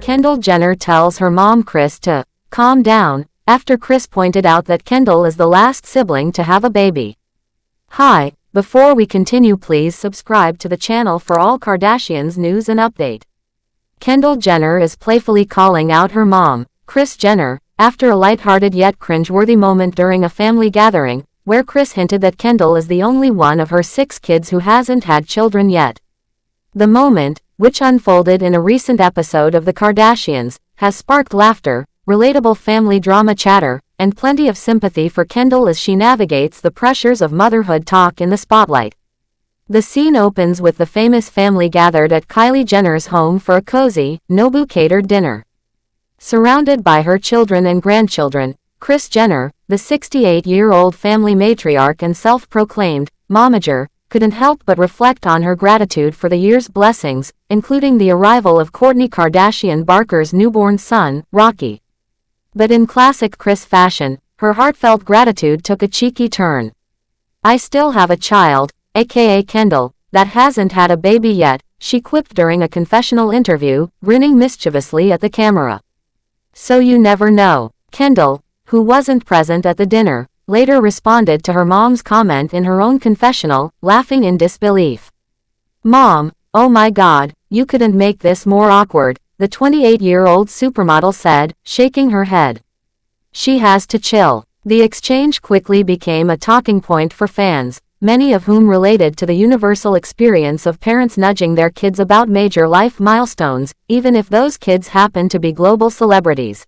Kendall Jenner tells her mom Kris to calm down after Kris pointed out that Kendall is the last sibling to have a baby. Hi, before we continue, please subscribe to the channel for all Kardashians news and update. Kendall Jenner is playfully calling out her mom, Kris Jenner, after a lighthearted yet cringe-worthy moment during a family gathering, where Kris hinted that Kendall is the only one of her 6 kids who hasn't had children yet. The moment, which unfolded in a recent episode of The Kardashians, has sparked laughter, relatable family drama chatter, and plenty of sympathy for Kendall as she navigates the pressures of motherhood talk in the spotlight. The scene opens with the famous family gathered at Kylie Jenner's home for a cozy, Nobu-catered dinner. Surrounded by her children and grandchildren, Kris Jenner, the 68-year-old family matriarch and self-proclaimed momager, couldn't help but reflect on her gratitude for the year's blessings, including the arrival of Kourtney Kardashian Barker's newborn son, Rocky. But in classic Kris fashion, her heartfelt gratitude took a cheeky turn. "I still have a child, A.K.A Kendall, that hasn't had a baby yet," she quipped during a confessional interview, grinning mischievously at the camera. "So you never know." Kendall, who wasn't present at the dinner, later responded to her mom's comment in her own confessional, laughing in disbelief. "Mom, oh my God, you couldn't make this more awkward," the 28-year-old supermodel said, shaking her head. "She has to chill." The exchange quickly became a talking point for fans, many of whom related to the universal experience of parents nudging their kids about major life milestones, even if those kids happen to be global celebrities.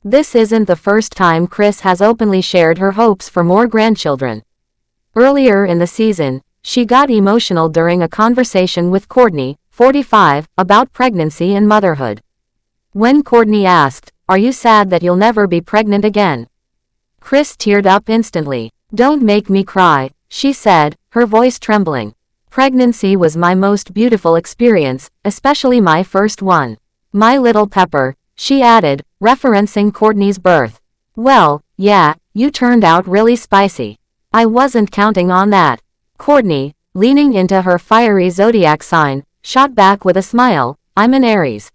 This isn't the first time Kris has openly shared her hopes for more grandchildren. Earlier in the season, she got emotional during a conversation with Kourtney, 45, about pregnancy and motherhood. When Kourtney asked, "Are you sad that you'll never be pregnant again?" Kris teared up instantly. "Don't make me cry," she said, her voice trembling. "Pregnancy was my most beautiful experience, especially my first one. My little pepper," she added, referencing Kourtney's birth. "Well, yeah, you turned out really spicy. I wasn't counting on that." Kourtney, leaning into her fiery zodiac sign, shot back with a smile, "I'm an Aries.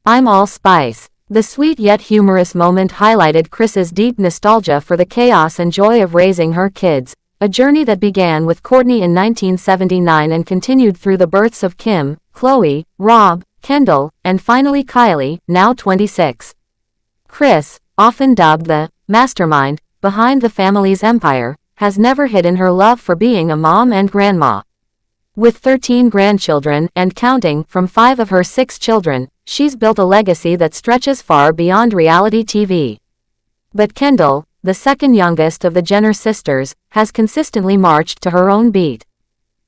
I'm all spice." The sweet yet humorous moment highlighted Kris's deep nostalgia for the chaos and joy of raising her kids, a journey that began with Kourtney in 1979 and continued through the births of Kim, Khloe, Rob, Kendall, and finally Kylie, now 26. Kris, often dubbed the mastermind behind the family's empire, has never hidden her love for being a mom and grandma. With 13 grandchildren and counting from 5 of her 6 children, she's built a legacy that stretches far beyond reality TV. But Kendall, the second youngest of the Jenner sisters, has consistently marched to her own beat.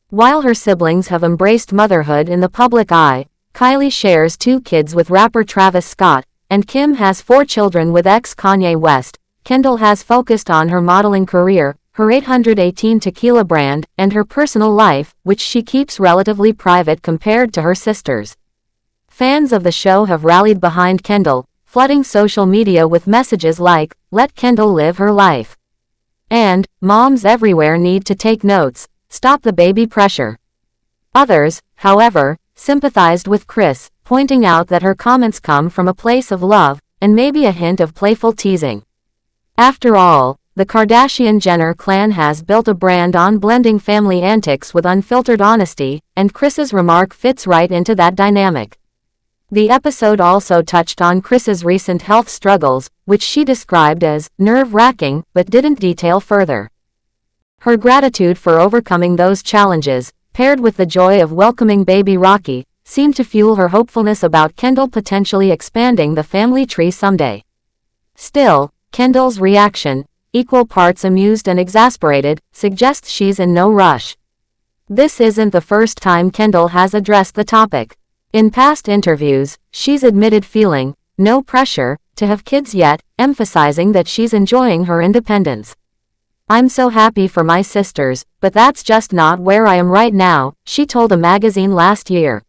While her siblings have embraced motherhood in the public eye, Kylie shares 2 kids with rapper Travis Scott, and Kim has 4 children with ex-Kanye West. Kendall has focused on her modeling career, her 818 tequila brand, and her personal life, which she keeps relatively private compared to her sisters. Fans of the show have rallied behind Kendall, flooding social media with messages like, "Let Kendall live her life," and "Moms everywhere need to take notes, stop the baby pressure." Others, however, sympathized with Kris, pointing out that her comments come from a place of love, and maybe a hint of playful teasing. After all, the Kardashian-Jenner clan has built a brand on blending family antics with unfiltered honesty, and Kris's remark fits right into that dynamic. The episode also touched on Kris's recent health struggles, which she described as nerve-wracking, but didn't detail further. Her gratitude for overcoming those challenges, paired with the joy of welcoming baby Rocky, seemed to fuel her hopefulness about Kendall potentially expanding the family tree someday. Still, Kendall's reaction, equal parts amused and exasperated, suggests she's in no rush. This isn't the first time Kendall has addressed the topic. In past interviews, she's admitted feeling no pressure to have kids yet, emphasizing that she's enjoying her independence. "I'm so happy for my sisters, but that's just not where I am right now," she told a magazine last year.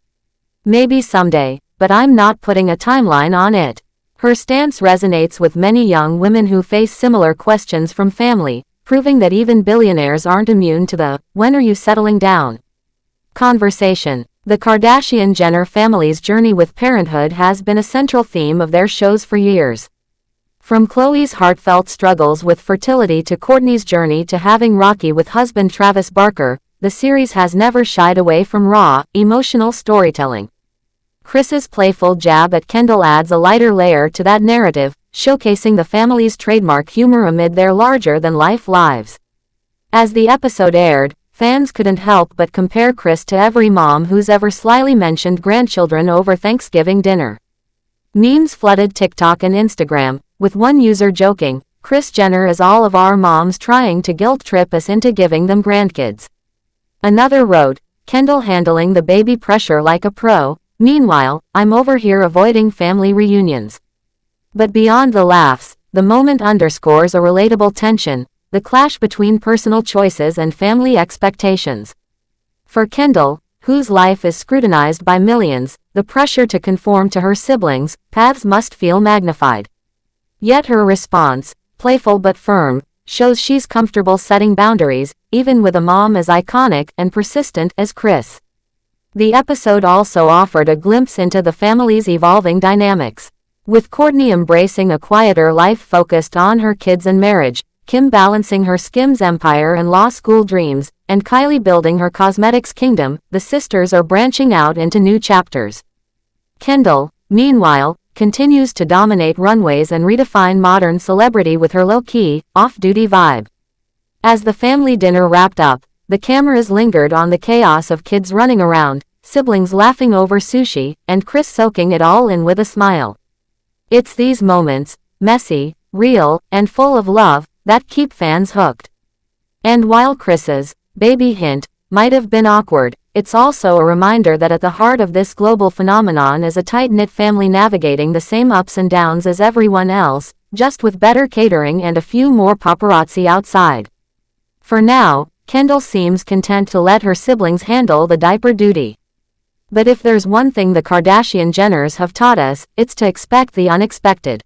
"Maybe someday, but I'm not putting a timeline on it." Her stance resonates with many young women who face similar questions from family, proving that even billionaires aren't immune to the "when are you settling down" conversation. The Kardashian-Jenner family's journey with parenthood has been a central theme of their shows for years. From Khloe's heartfelt struggles with fertility to Kourtney's journey to having Rocky with husband Travis Barker, the series has never shied away from raw, emotional storytelling. Kris's playful jab at Kendall adds a lighter layer to that narrative, showcasing the family's trademark humor amid their larger-than-life lives. As the episode aired, fans couldn't help but compare Kris to every mom who's ever slyly mentioned grandchildren over Thanksgiving dinner. Memes flooded TikTok and Instagram, with one user joking, "Kris Jenner is all of our moms trying to guilt-trip us into giving them grandkids." Another wrote, "Kendall handling the baby pressure like a pro, meanwhile, I'm over here avoiding family reunions." But beyond the laughs, the moment underscores a relatable tension, the clash between personal choices and family expectations. For Kendall, whose life is scrutinized by millions, the pressure to conform to her siblings' paths must feel magnified. Yet her response, playful but firm, shows she's comfortable setting boundaries, even with a mom as iconic and persistent as Kris. The episode also offered a glimpse into the family's evolving dynamics. With Kourtney embracing a quieter life focused on her kids and marriage, Kim balancing her Skims empire and law school dreams, and Kylie building her cosmetics kingdom, the sisters are branching out into new chapters. Kendall, meanwhile, continues to dominate runways and redefine modern celebrity with her low-key, off-duty vibe. As the family dinner wrapped up, the cameras lingered on the chaos of kids running around, siblings laughing over sushi, and Kris soaking it all in with a smile. It's these moments, messy, real, and full of love, that keep fans hooked. And while Kris's baby hint might have been awkward, it's also a reminder that at the heart of this global phenomenon is a tight-knit family navigating the same ups and downs as everyone else, just with better catering and a few more paparazzi outside. For now, Kendall seems content to let her siblings handle the diaper duty. But if there's one thing the Kardashian-Jenners have taught us, it's to expect the unexpected.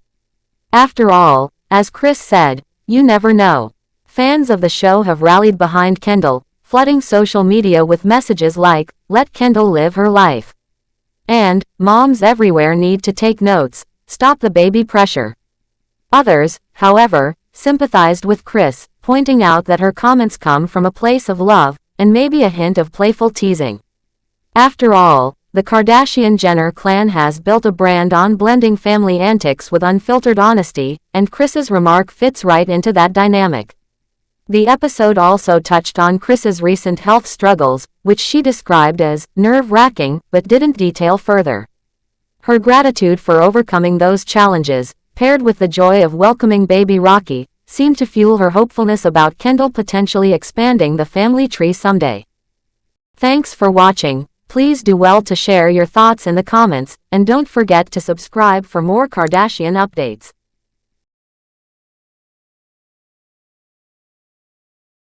After all, as Kris said, you never know. Fans of the show have rallied behind Kendall, flooding social media with messages like, "Let Kendall live her life." And, "Moms everywhere need to take notes, stop the baby pressure." Others, however, sympathized with Kris, pointing out that her comments come from a place of love, and maybe a hint of playful teasing. After all, the Kardashian-Jenner clan has built a brand on blending family antics with unfiltered honesty, and Kris's remark fits right into that dynamic. The episode also touched on Kris's recent health struggles, which she described as nerve-wracking, but didn't detail further. Her gratitude for overcoming those challenges, paired with the joy of welcoming baby Rocky, seemed to fuel her hopefulness about Kendall potentially expanding the family tree someday. Thanks for watching. Please do well to share your thoughts in the comments, and don't forget to subscribe for more Kardashian updates.